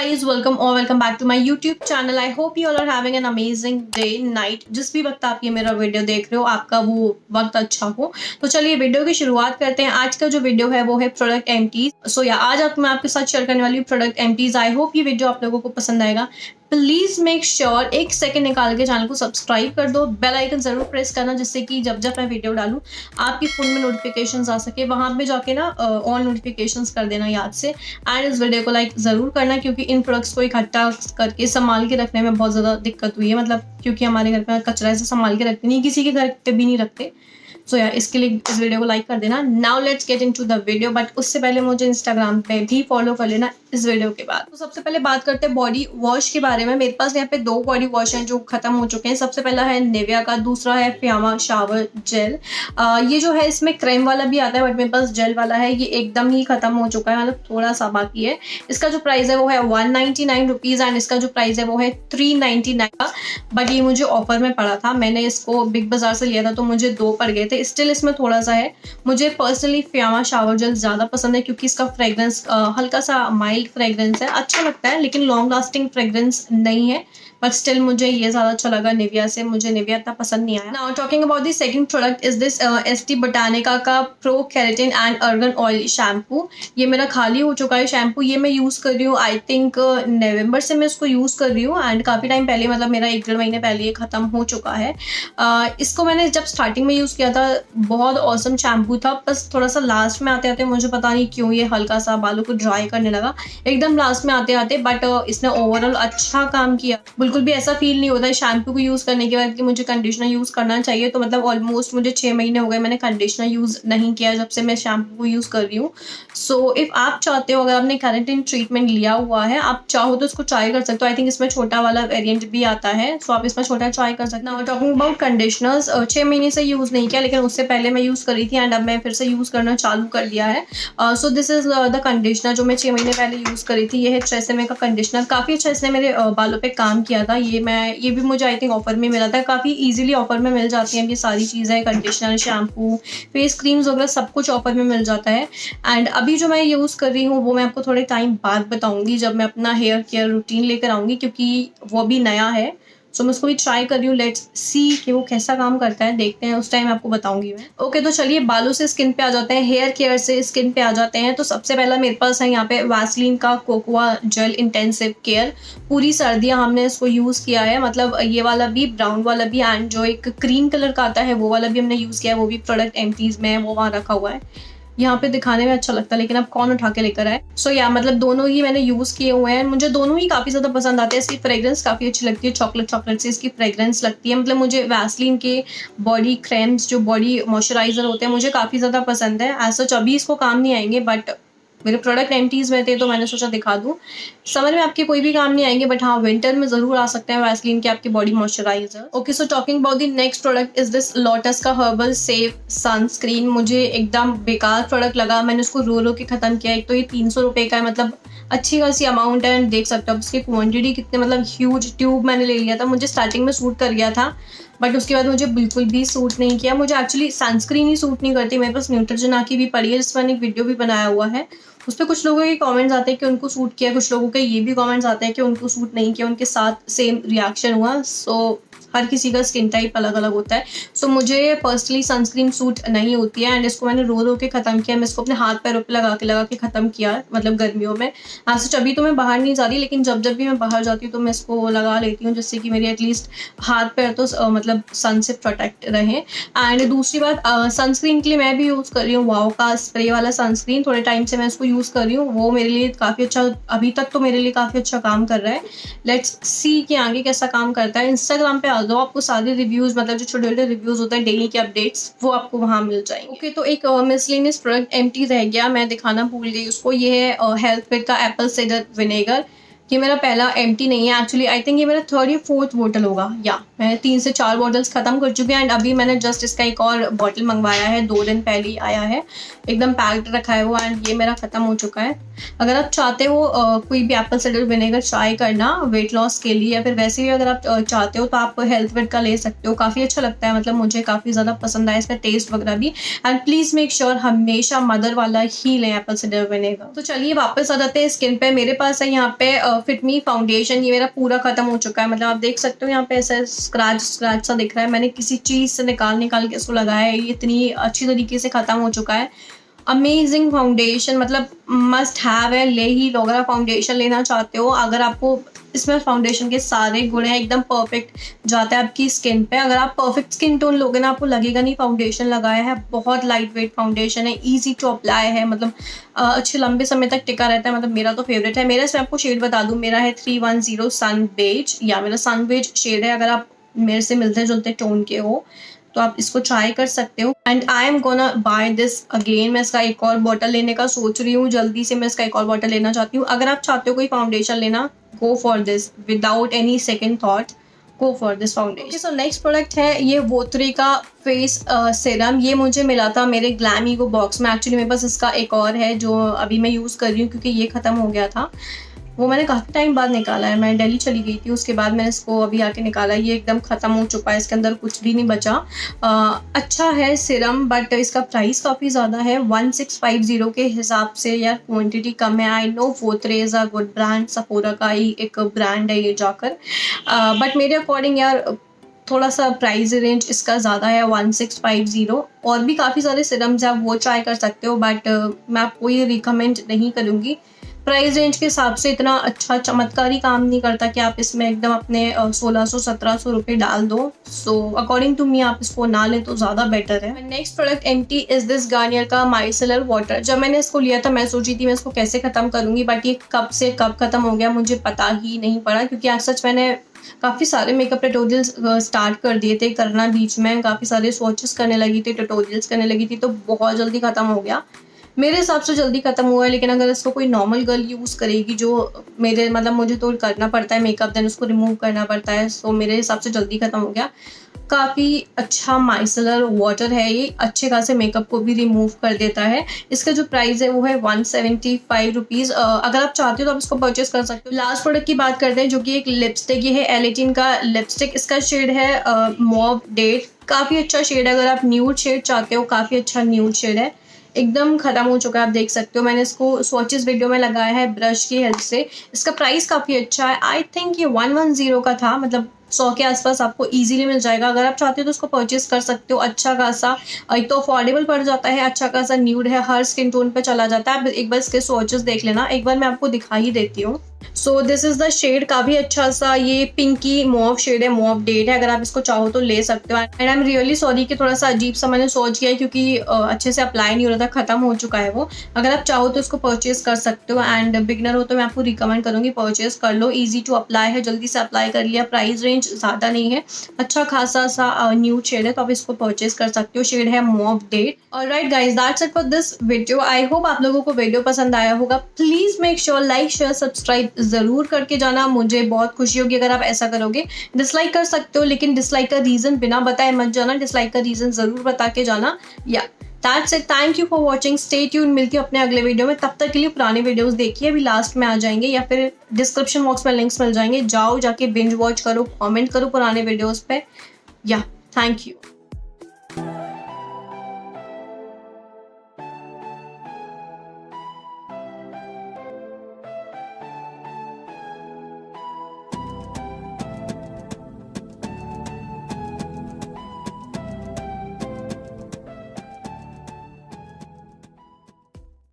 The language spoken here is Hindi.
guys, welcome back to my YouTube channel. I hope you all are having an amazing day, night. जिस भी वक्त आप ये मेरा वीडियो देख रहे हो आपका वो वक्त अच्छा हो। तो चलिए वीडियो की शुरुआत करते हैं। आज का जो वीडियो है वो है प्रोडक्ट एम्प्टीज। सो या आज मैं आपके साथ शेयर करने वाली हूँ प्रोडक्ट एम्प्टीज। आई होप ये वीडियो आप लोगों को पसंद आएगा। प्लीज मेक श्योर एक सेकंड निकाल के चैनल को सब्सक्राइब कर दो, बेल आइकन जरूर प्रेस करना जिससे कि जब जब मैं वीडियो डालूं आपके फोन में नोटिफिकेशंस आ सके। वहां पे जाके ना ऑल नोटिफिकेशंस कर देना याद से। एंड इस वीडियो को लाइक जरूर करना क्योंकि इन प्रोडक्ट्स को इकट्ठा करके संभाल के रखने में बहुत ज़्यादा दिक्कत हुई है। मतलब क्योंकि हमारे घर पे कचरा ऐसे संभाल के रखते नहीं, किसी के घर पे भी नहीं रखते। सो यार इसके लिए इस वीडियो को लाइक कर देना। Now let's get into the video, but उससे पहले मुझे इंस्टाग्राम पे भी फॉलो कर लेना इस वीडियो के बाद। तो सबसे पहले बात करते हैं बॉडी वॉश के बारे में। मेरे पास यहाँ पे दो बॉडी वॉश हैं जो खत्म हो चुके हैं। सबसे पहला है निविया का, दूसरा है फियामा शावर जेल। ये जो है इसमें क्रीम वाला भी आता है बट मेरे पास जेल वाला है। ये एकदम ही खत्म हो चुका है, मतलब थोड़ा सा बाकी है। इसका जो प्राइस है वो है 199 रुपीज़ एंड इसका जो प्राइस है वो है 399 का। बट ये मुझे ऑफर में पड़ा था, मैंने इसको बिग बाजार से लिया था तो मुझे दो पड़ गए थे। स्टिल इसमें थोड़ा सा है। मुझे पर्सनली फियामा शावर जेल ज़्यादा पसंद है क्योंकि इसका फ्रेग्रेंस हल्का सा माइल्ड फ्रेग्रेंस है, अच्छा लगता है लेकिन लॉन्ग लास्टिंग फ्रेग्रेंस नहीं है। बट स्टिल मुझे ये ज़्यादा अच्छा लगा निविया से, मुझे निविया इतना पसंद नहीं आया। Now talking about the second product is this St Botanica का pro keratin and argan oil shampoo. ये मेरा खाली हो चुका है शैम्पू। ये मैं यूज़ कर रही हूँ आई थिंक नवंबर से मैं इसको यूज़ कर रही हूँ एंड काफ़ी टाइम पहले, मतलब मेरा 1-1.5 महीने पहले ये ख़त्म हो चुका है। इसको मैंने जब स्टार्टिंग में यूज़ किया था बहुत ऑसम शैम्पू था, बस थोड़ा सा लास्ट में आते आते मुझे पता नहीं क्यों ये हल्का सा बालों को ड्राई करने लगा एकदम लास्ट में आते आते। बट इसने ओवरऑल अच्छा काम किया। बिल्कुल भी ऐसा फील नहीं होता है शैम्पू को यूज़ करने के बाद कि मुझे कंडीशनर यूज़ करना चाहिए। तो मतलब ऑलमोस्ट मुझे 6 महीने हो गए मैंने कंडीशनर यूज़ नहीं किया जब से मैं शैम्पू को यूज़ कर रही हूँ। सो इफ़ आप चाहते हो, अगर आपने केराटिन ट्रीटमेंट लिया हुआ है, आप चाहो तो इसको ट्राई कर सकते हो। आई थिंक इसमें छोटा वाला वेरिएंट भी आता है, सो आप इसमें छोटा ट्राई कर सकते हो। टॉकिंग अबाउट कंडीशनर्स, 6 महीने से यूज़ नहीं किया लेकिन उससे पहले मैं यूज़ करी थी एंड अब मैं फिर से यूज़ करना चालू कर दिया है। सो दिस इज़ द कंडीशनर जो मैं 6 महीने पहले यूज़ करी थी। ये है ट्रेसेमे का कंडीशनर, काफ़ी अच्छा इसने मेरे बालों पे काम किया था। ये भी मुझे आई थिंक ऑफर में मिला था। काफ़ी इजीली ऑफर में मिल जाती हैं ये सारी चीज़ें, कंडीशनर, शैम्पू, फेस क्रीम्स वगैरह सब कुछ ऑफर में मिल जाता है। एंड अभी जो मैं यूज़ कर रही हूँ वो मैं आपको थोड़े टाइम बाद बताऊँगी जब मैं अपना हेयर केयर रूटीन लेकर आऊँगी क्योंकि वो भी नया है। सो मैं उसको भी ट्राई कर रही हूँ। लेट्स सी कि वो कैसा काम करता है, देखते हैं, उस टाइम आपको बताऊंगी मैं। ओके तो चलिए बालों से स्किन पे आ जाते हैं, हेयर केयर से स्किन पे आ जाते हैं। तो सबसे पहला मेरे पास है यहाँ पे वैसलीन का कोकोआ जेल इंटेंसिव केयर। पूरी सर्दियाँ हमने इसको यूज़ किया है, मतलब ये वाला भी, ब्राउन वाला भी एंड जो एक क्रीम कलर का आता है वो वाला भी हमने यूज़ किया है। वो भी प्रोडक्ट एम्प्टीज में है, वो वहाँ रखा हुआ है। यहाँ पे दिखाने में अच्छा लगता है लेकिन अब कौन उठा के लेकर आए। सो या मतलब दोनों ही मैंने यूज़ किए हुए हैं। मुझे दोनों ही काफ़ी ज़्यादा पसंद आते हैं। इसकी फ्रेग्रेंस काफ़ी अच्छी लगती है, चॉकलेट से इसकी फ्रेग्रेंस लगती है। मतलब मुझे वैसलीन के बॉडी क्रीम्स जो बॉडी मॉइस्चराइजर होते हैं मुझे काफ़ी ज़्यादा पसंद है। एज सच अभी इसको काम नहीं आएंगे बट मेरे प्रोडक्ट एम्प्टीज में थे तो मैंने सोचा दिखा दूँ। समर में आपके कोई भी काम नहीं आएंगे बट हाँ विंटर में ज़रूर आ सकते हैं वैसलीन के आपके body moisturiser. Okay so talking about the next product is this lotus का हर्बल सेफ सनस्क्रीन। मुझे एकदम बेकार प्रोडक्ट लगा, मैंने उसको रो के ख़त्म किया। एक तो ये 300 रुपये का है, मतलब अच्छी खासी अमाउंट है। देख सकते हो उसकी क्वान्टिटी कितने, मतलब ह्यूज ट्यूब मैंने ले लिया था। मुझे स्टार्टिंग में सूट कर गया था बट उसके बाद मुझे बिल्कुल भी सूट नहीं किया। मुझे एक्चुअली सनस्क्रीन ही सूट नहीं करती। मेरे पास न्यूट्रोजेना की भी पड़ी है जिस पर मैंने एक वीडियो भी बनाया हुआ है। उस पर कुछ लोगों के कमेंट्स आते हैं कि उनको सूट किया, कुछ लोगों के ये भी कमेंट्स आते हैं कि उनको सूट नहीं किया, उनके साथ सेम रिएक्शन हुआ। सो हर किसी का स्किन टाइप अलग अलग होता है। सो मुझे पर्सनली सनस्क्रीन सूट नहीं होती है एंड इसको मैंने रो के ख़त्म किया। मैं इसको अपने हाथ पैरों पे लगा के ख़त्म किया, मतलब गर्मियों में। ऐसे अभी तो मैं बाहर नहीं जा रही लेकिन जब भी मैं बाहर जाती हूँ तो मैं इसको लगा लेती हूँ जिससे कि मेरी एटलीस्ट हाथ पैर तो मतलब सन से प्रोटेक्ट रहे। एंड दूसरी बात, सनस्क्रीन के लिए मैं भी यूज़ कर रही हूँ वाओ का स्प्रे वाला सनस्क्रीन। थोड़े टाइम से मैं इसको यूज़ कर रही हूँ, वो मेरे लिए काफ़ी अच्छा, अभी तक तो मेरे लिए काफ़ी अच्छा काम कर रहा है। लेट्स सी कि आगे कैसा काम करता है। इंस्टाग्राम पे आ जाओ, आपको सारे रिव्यूज़, मतलब जो छोटे छोटे रिव्यूज़ होते हैं डेली के अपडेट्स, वो आपको वहाँ मिल जाएंगे। ओके तो एक मिसलेनियस प्रोडक्ट एम्प्टी रह गया, मैं दिखाना भूल गई उसको। ये है हेल्थ फिट का एप्पल साइडर विनेगर। ये मेरा पहला एम्प्टी नहीं है एक्चुअली, आई थिंक ये मेरा 3rd या 4th बॉटल होगा। या मैंने 3 से 4 बॉटल्स ख़त्म कर चुके हैं एंड अभी मैंने जस्ट इसका एक और बॉटल मंगवाया है, 2 दिन पहले ही आया है। एकदम पैक्ड रखा है वो एंड ये मेरा ख़त्म हो चुका है। अगर आप चाहते हो कोई भी एप्पल साइडर विनेगर ट्राई करना वेट लॉस के लिए या फिर वैसे भी अगर आप चाहते हो तो आप हेल्थ फिट का ले सकते हो। काफ़ी अच्छा लगता है, मतलब मुझे काफ़ी ज़्यादा पसंद आया इसका टेस्ट वगैरह भी। एंड प्लीज़ मेक श्योर हमेशा मदर वाला ही लें एप्पल साइडर विनेगर। तो चलिए वापस आ जाते हैं स्किन पे। मेरे पास है यहाँ पे फिट मी फाउंडेशन, ये मेरा पूरा खत्म हो चुका है। मतलब आप देख सकते हो यहाँ पे ऐसा स्क्रैच सा दिख रहा है, मैंने किसी चीज़ से निकाल के इसको लगाया है, ये इतनी अच्छी तरीके से ख़त्म हो चुका है। अमेजिंग फाउंडेशन, मतलब मस्ट हैव है, ले ही लो अगर आप फाउंडेशन लेना चाहते हो। अगर आपको इसमें फाउंडेशन के सारे गुण हैं, एकदम परफेक्ट जाता है आपकी स्किन पे। अगर आप परफेक्ट स्किन टोन लोगे ना, आपको लगेगा नहीं फाउंडेशन लगाया है। बहुत लाइट वेट फाउंडेशन है, इजी टू अप्लाई है, मतलब अच्छे लंबे समय तक टिका रहता है। मतलब मेरा तो फेवरेट है। मेरा, इसमें आपको शेड बता दूँ, मेरा है 310 सन बेज, या मेरा सन बेज शेड है। अगर आप मेरे से मिलते जुलते टोन के हो तो आप इसको ट्राई कर सकते हो। And I am gonna by this again. मैं इसका एक और बॉटल लेने का सोच रही हूँ, जल्दी से मैं इसका एक और बॉटल लेना चाहती हूँ। अगर आप चाहते हो कोई फाउंडेशन लेना, go for this without any second thought, go for this foundation. So next product है ये वोत्री का फेस सीरम। ये मुझे मिला था मेरे ग्लैमीगो बॉक्स में। एक्चुअली मेरे पास इसका एक और है जो अभी मैं यूज़ कर रही हूँ, क्योंकि ये ख़त्म हो गया था। वो मैंने काफ़ी टाइम बाद निकाला है, मैं दिल्ली चली गई थी, उसके बाद मैंने इसको अभी आके निकाला। ये एकदम ख़त्म हो चुका है, इसके अंदर कुछ भी नहीं बचा। अच्छा है सिरम, बट इसका प्राइस काफ़ी ज़्यादा है 1650 के हिसाब से। यार क्वांटिटी कम है। I know Votre is a good brand, Sephora का ही एक ब्रांड है ये जाकर, बट मेरे अकॉर्डिंग यार थोड़ा सा प्राइस रेंज इसका ज़्यादा है 1650। और भी काफ़ी सारे सिरम्स हैं, आप वो ट्राई कर सकते हो, बट मैं आपको ये रिकमेंड नहीं करूँगी। प्राइस रेंज के हिसाब से इतना अच्छा चमत्कारी काम नहीं करता कि आप इसमें एकदम अपने 1600-1700 रुपये डाल दो। सो अकॉर्डिंग टू मी आप इसको ना लें तो ज़्यादा बेटर है। Next product empty is this Garnier का माइसेलर वाटर। जब मैंने इसको लिया था मैं सोची थी मैं इसको कैसे ख़त्म करूँगी, बट ये कब से कब ख़त्म हो गया मुझे पता ही नहीं पड़ा, क्योंकि आज सच मैंने काफ़ी सारे मेकअप ट्यूटोरियल्स स्टार्ट कर दिए थे करना, बीच में काफ़ी सारे स्वॉचेस करने लगी थी, ट्यूटोरियल्स करने लगी थी, तो बहुत जल्दी ख़त्म हो गया। मेरे हिसाब से जल्दी ख़त्म हुआ है, लेकिन अगर इसको कोई नॉर्मल गर्ल यूज़ करेगी, जो मेरे मतलब मुझे तो करना पड़ता है मेकअप, देन उसको रिमूव करना पड़ता है, सो मेरे हिसाब से जल्दी ख़त्म हो गया। काफ़ी अच्छा माइसेलर वाटर है ये, अच्छे खासे मेकअप को भी रिमूव कर देता है। इसका जो प्राइस है वो है 175 रुपीज़। अगर आप चाहते हो तो आप इसको परचेस कर सकते हो। लास्ट प्रोडक्ट की बात करते हैं, जो कि एक लिपस्टिक। ये है एलेटिन का लिपस्टिक। इसका शेड है मॉव डेट। काफ़ी अच्छा शेड है, अगर आप न्यूड शेड चाहते हो, काफ़ी अच्छा न्यूड शेड है। एकदम ख़त्म हो चुका है, आप देख सकते हो। मैंने इसको स्वॉचेस वीडियो में लगाया है ब्रश की हेल्प से। इसका प्राइस काफ़ी अच्छा है, आई थिंक ये 110 का था, मतलब 100 के आसपास आपको इजीली मिल जाएगा। अगर आप चाहते हो तो उसको परचेस कर सकते हो। अच्छा खासा, एक तो अफोर्डेबल पड़ जाता है, अच्छा खासा न्यूड है, हर स्किन टोन पे चला जाता है। आप एक बार इसके स्वॉचेस देख लेना, एक बार मैं आपको दिखा ही देती हूँ। So this is the shade, काफ़ी अच्छा सा ये पिंकी मॉव शेड है, मॉव डेट है। अगर आप इसको चाहो तो ले सकते हो। And I am really sorry कि थोड़ा सा अजीब सा मैंने सोच किया है, क्योंकि अच्छे से अप्लाई नहीं हो रहा था, ख़त्म हो चुका है वो। अगर आप चाहो तो इसको परचेस कर सकते हो, एंड बिगनर हो तो मैं आपको रिकमेंड करूँगी परचेस कर लो। ईजी टू अप्लाई है, जल्दी से अप्लाई कर लिया। प्राइस रेंज ज़्यादा नहीं है, अच्छा खासा सा न्यूड शेड है, तो आप इसको परचेस कर सकते हो। शेड है mauve date. Alright guys, that's it for this video. I hope आप लोगों को वीडियो पसंद आया होगा। Please make sure like share subscribe ज़रूर करके जाना, मुझे बहुत खुशी होगी अगर आप ऐसा करोगे। डिसलाइक कर सकते हो, लेकिन डिसलाइक का रीज़न बिना बताए मत जाना, डिसलाइक का रीज़न ज़रूर बता के जाना। या that's it, thank you for watching, stay tune. मिलती हूँ अपने अगले वीडियो में, तब तक के लिए पुराने वीडियोस देखिए, अभी लास्ट में आ जाएंगे या फिर डिस्क्रिप्शन बॉक्स में लिंक्स मिल जाएंगे, जाओ जाके बिंज वॉच करो, कमेंट करो पुराने वीडियोस पे। या थैंक यू।